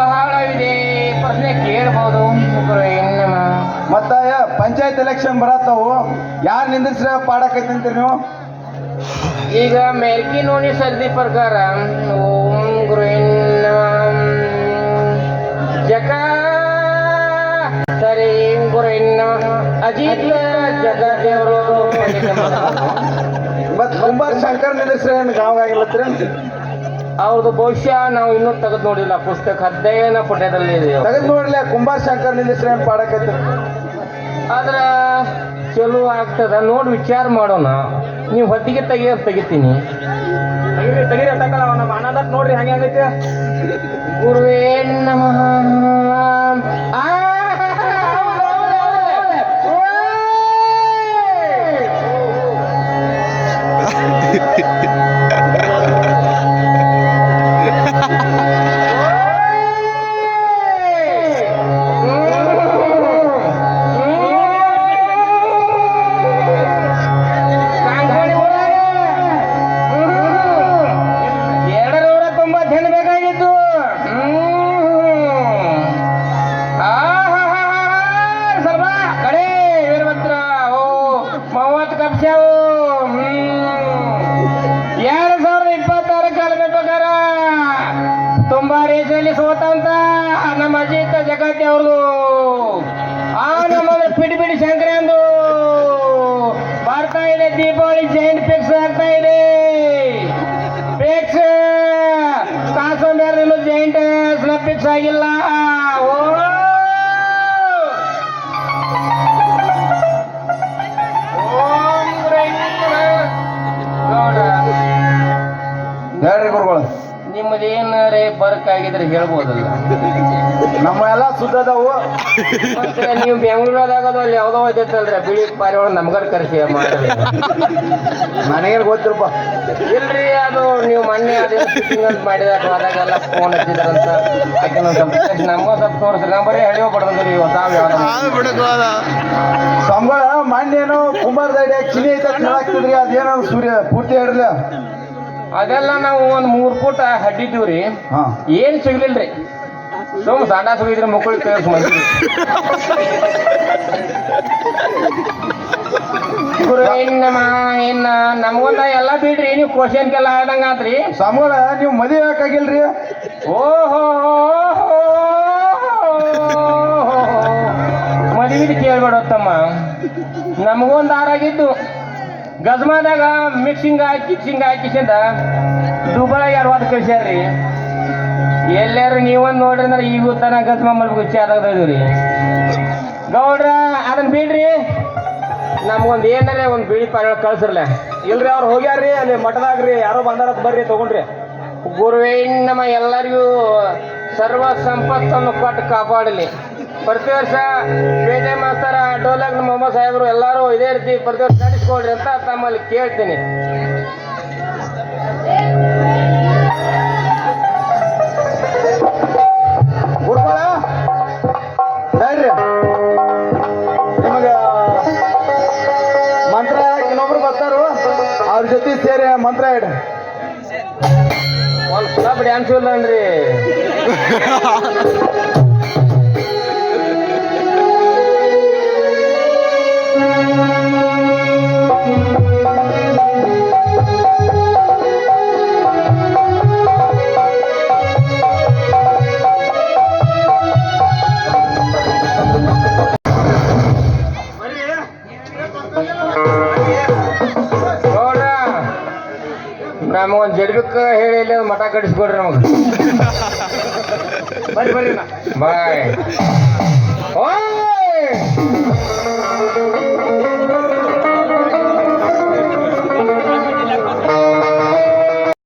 ಬಹಳ ಇದೆ ಪ್ರಶ್ನೆ ಕೇಳ್ಬೋದು ಮತ್ತ ಪಂಚಾಯತ್ ಎಲೆಕ್ಷನ್ ಬರತ್ತವು ಯಾರು ನಿಂದಿಸ್ರ ಪಾಡಕೈತಿ ಅಂತೀರಿ ನೀವು? ಈಗ ಮೆಲ್ಕಿ ನೋಡಿ ಸದ್ದಿ ಪ್ರಕಾರ ಓಂ ಗುರು ಜಗ ಸರಿ ಗುರು ಅಜಿತ್ ಜಗದೇವರು ಮತ್ ಕುಂಬಾರ ಶಂಕರ್ ನಿಂದಿಸ್ರ ಏನ್ ಗಾವಾಗಿಲ್ಲತ್ರಿ? ಅವ್ರದ್ದು ಬಹುಶಃ ನಾವು ಇನ್ನೂ ತೆಗೆದು ನೋಡಿಲ್ಲ, ಪುಸ್ತಕ ಅಧ್ಯಯನ ಪುಟದಲ್ಲಿ ಇದೆ. ತೆಗೆದು ನೋಡ್ಲಿ ಕುಂಬಾರ ಶಂಕರ್ ನಿಂದಿಸ್ರ ಏನ್ ಪಾಡಕೈತಿ? ಆದ್ರ ಚಲೋ ಆಗ್ತದ ನೋಡಿ ವಿಚಾರ ಮಾಡೋಣ. ನೀವು ಹೊತ್ತಿಗೆ ತೆಗಿತೀನಿ ತೆಗಿರಿ ತಗೊಳ ನಮ್ಮ ಅಣ್ಣದ ನೋಡ್ರಿ ಹಂಗೆ ಆಗೈತೆ. ಗುರುವೇ ನಮಃ. ತುಂಬಾ ರೇಸಲ್ಲಿ ಸೋತಂತ ನಮ್ಮ ಅಜಿತ್ ಜಗತ್ತಿ ಅವ್ರದು ಆ ನಮ್ಮ ಪಿಡಿ ಶಂಕರಿ ಅಂದು ಬರ್ತಾ ಇದೆ. ದೀಪಾವಳಿ ಜೈಂಟ್ ಫಿಕ್ಸ್ ಆಗ್ತಾ ಇದೆ. ಫಿಕ್ಸ್ ಕಾಸಂಬೇರ್ ಜೈಂಟ್ ಫಿಕ್ಸ್ ಆಗಿಲ್ಲ. ಹೇಳ್ರಿ ಗುರುಗಳು, ನಿಮ್ಮದು ಏನಾರೇ ಬರ್ಕ್ ಆಗಿದ್ರೆ ಹೇಳ್ಬೋದಲ್ಲ. ನಮ್ಮ ಎಲ್ಲ ಸುದ್ದದವು. ಮತ್ತೆ ನೀವು ಬೆಂಗಳೂರದಾಗದು ಅಲ್ಲಿ ಯಾವ್ದೋ ಹೋಯ್ತಲ್ರಿ ಬಿಳಿ ಪಾರಿವಾಳ ನಮ್ಗಡ್ ಕರ್ಸಿ ಮಾಡಿ ನನಗೇನು ಗೊತ್ತಿರಪ್ಪ. ಇಲ್ರಿ ಅದು ನೀವು ಮೊನ್ನೆ ಅದೇನು ಮಾಡಿದಾಗ ಅದಾಗೆಲ್ಲ ಫೋನ್ ಹಚ್ಚಿದ್ರಂತ ಯಾಕೆ ಸ್ವಲ್ಪ ನಮಗೂ ಸ್ವಲ್ಪ ತೋರಿಸ್ರಿ. ನಮ್ಮ ಬರೀ ಹಳಿಯೋ ಬಡ್ದಂದ್ರಿ ತಾವ್ ಯಾವ್ದು ಸಂಬಳ ಮಾನ್ಯೇನು ಕುಂಬಾರದ ಐಡಿಯಾ ಚಿನಿ ಐತೆ ಹೇಳಾಕ್ತಿದ್ರಿ. ಅದೇನೋ ಸೂರ್ಯ ಪೂರ್ತಿ ಹೇಳ್ರಲ್ಲ. ಅದೆಲ್ಲ ನಾವು ಒಂದು 3 ಫೂಟ್ ಹಡ್ಡಿದ್ದೀವ್ರಿ. ಏನ್ ಸಿಗ್ಲಿಲ್ರಿ. ಸುಮ್ ಸಾಂಡ ಸುಗಿದ್ರೆ ಮಕ್ಕಳಿಗೆ ಕೈ ಸುಮ್ಮನೆ ಇನ್ನ ನಮ್ಗೊಂದ ಎಲ್ಲ ಬಿಡ್ರಿ. ನೀವು ಕ್ವಶನ್ಗೆಲ್ಲ ಆದಂಗ ಆತ್ರಿ. ಸಂಬಳ ನೀವು ಮದುವೆ ಯಾಕಾಗಿಲ್ರಿ? ಓಹೋ ಮದುವೆ ಕೇಳ್ಬೇಡತ್ತಮ್ಮ. ನಮಗೊಂದು ಆರಾಗಿದ್ದು ಗಜ್ಮಾದಾಗ ಮಿಕ್ಸಿಂಗ್ ಹಾಕಿಸಿಂದ ದುಬಾಯಿ 60 ಕಳ್ಸ್ಯಾರ್ರಿ. ಎಲ್ಲಾರು ನೀವೊಂದು ನೋಡ್ರಿ ಅಂದ್ರೆ ಈಗ ತನ ಗಜ್ಮಾ ಮಲ್ಬೇಕು ಚಾದಾಗದ್ರಿ ಗೌಡ್ರ. ಅದನ್ನ ಬಿಡ್ರಿ, ನಮ್ಗೊಂದು ಏನಾರೇ ಒಂದು ಬಿಳಿ ಪಾರಿವಾಳ ಕಳ್ಸಿರ್ಲ. ಇಲ್ರಿ ಅವ್ರು ಹೋಗ್ಯಾರ್ರಿ ಅಲ್ಲಿ ಮಠದಾಗ್ರಿ. ಯಾರೋ ಬಂದಾರ ಬರ್ರಿ ತಗೊಂಡ್ರಿ. ಗುರುವೇ ನಮ್ಮ ಎಲ್ಲರಿಗೂ ಸರ್ವ ಸಂಪತ್ತನ್ನು ಕೊಟ್ಟು ಕಾಪಾಡಲಿ. ಪ್ರತಿ ವರ್ಷ ಪೇಟೆ ಮಾಸ್ತರ ಡೋಲಕ್ ಮೊಹಮ್ಮದ್ ಸಾಹೇಬರು ಎಲ್ಲರೂ ಇದೇ ರೀತಿ ಪ್ರತಿ ವರ್ಷ ನಡೆಸ್ಕೊಳ್ರಿ ಅಂತ ತಮ್ಮಲ್ಲಿ ಕೇಳ್ತೀನಿ. ಗುರುಗಳ ಹೇಳ್ರಿ, ನಿಮಗ ಮಂತ್ರ ಇನ್ನೊಬ್ರು ಬರ್ತಾರು, ಅವ್ರ ಜೊತೆ ಸೇರಿ ಮಂತ್ರ ಹೇಳ್ರಿ. ಒಂದು ಕ್ಲಬ್ ಡ್ಯಾನ್ಸು ಇಲ್ಲನ್ರಿ. ನಮಗೊಂದು ಜಡ್ಬೇಕ ಹೇಳಿ ಮಠ ಕಟ್ಟಿಸ್ಕೊಡ್ರಿ ನಮಗೆ. ಬರ್ರಿ ಬಾಯ್. ಓಯ್